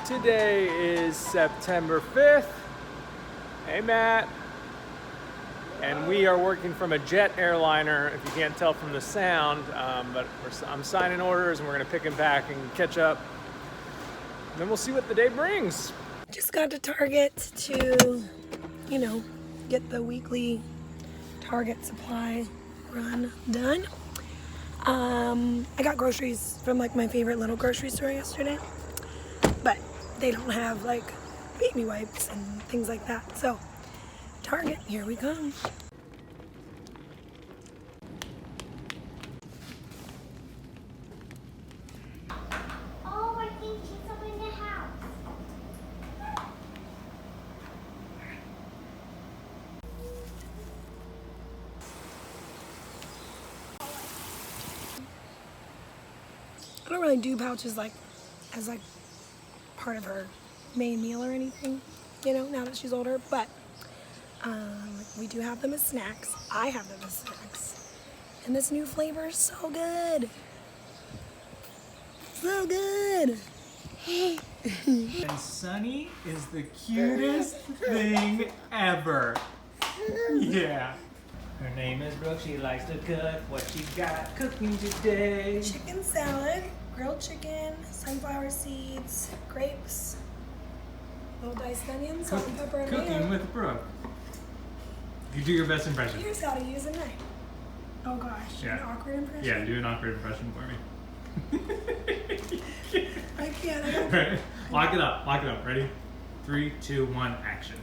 Today is September 5th. Hey, Matt. And we are working from a jet airliner, if you can't tell from the sound, but I'm signing orders and we're gonna pick and pack and catch up. And then we'll see what the day brings. Just got to Target to, get the weekly Target supply run done. I got groceries from my favorite little grocery store yesterday, but they don't have baby wipes and things like that. So Target, here we come. Oh, I think she's up in the house. I don't really do pouches as part of her main meal or anything, now that she's older, but we do have them as snacks. I have them as snacks. And this new flavor is so good. So good. And Sunny is the cutest thing ever. Yeah. Her name is Brooke. She likes to cook. What she got cooking today? Chicken salad, grilled chicken, sunflower seeds, grapes, little diced onions, salt and pepper, and Cooking mayo. with Brooke. You do your best impression. Here's how to use a knife. Oh gosh, Yeah. an awkward impression? Yeah, do an awkward impression for me. I can't, I don't. Right. Lock it up. Ready? 3, 2, 1, action.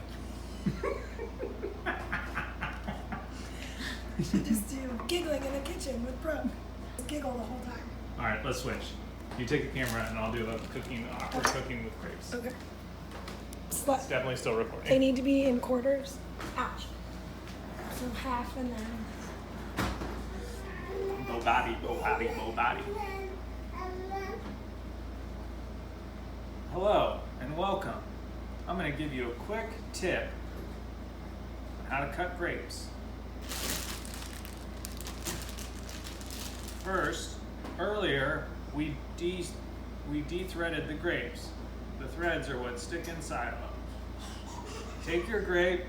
Just do giggling in the kitchen with Brooke. Giggle the whole time. All right, let's switch. You take the camera and I'll do the awkward cooking with grapes. Okay. It's definitely still They recording. need to be in quarters. Ouch. So half and then. Bo body. Hello and welcome. I'm going to give you a quick tip on how to cut grapes. First, earlier we de-threaded the grapes. The threads are what stick inside of them. Take your grape,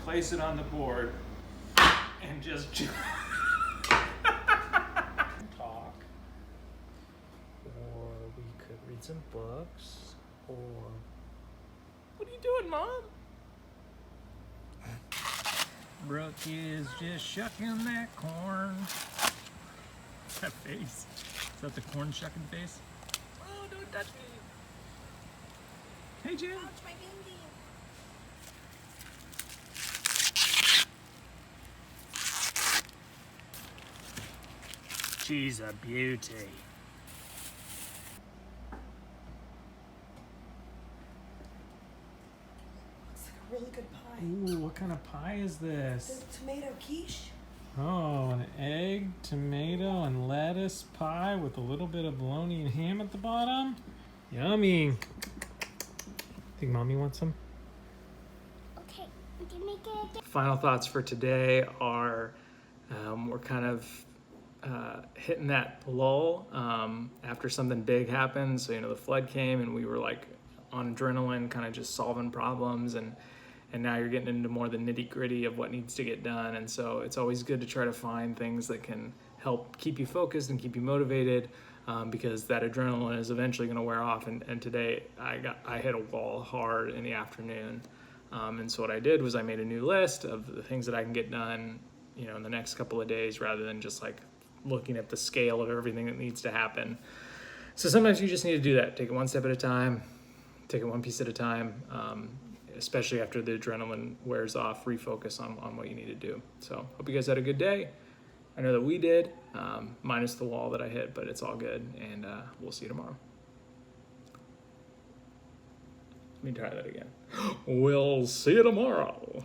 place it on the board, and just talk. Or we could read some books. Or what are you doing, Mom? Brooke is just shucking that corn. That face. Is that the corn shucking face? Oh, don't touch me. Hey, Jim. Ouch, my baby. She's a beauty. Looks like a really good pie. Ooh, what kind of pie is this? The tomato quiche. Oh, an egg, tomato, and lettuce pie with a little bit of bologna and ham at the bottom. Yummy. Think Mommy wants some? Okay, we can make it. Final thoughts for today are we're kind of hitting that lull after something big happened. So, the flood came and we were on adrenaline, kind of just solving problems, and now you're getting into more the nitty gritty of what needs to get done. And so it's always good to try to find things that can help keep you focused and keep you motivated, because that adrenaline is eventually going to wear off. And today I hit a wall hard in the afternoon. And so what I did was I made a new list of the things that I can get done, in the next couple of days, rather than just looking at the scale of everything that needs to happen. So sometimes you just need to do that. Take it one step at a time, take it one piece at a time. Especially after the adrenaline wears off, refocus on what you need to do. So hope you guys had a good day. I know that we did, minus the wall that I hit, but it's all good, and we'll see you tomorrow. Let me try that again. We'll see you tomorrow.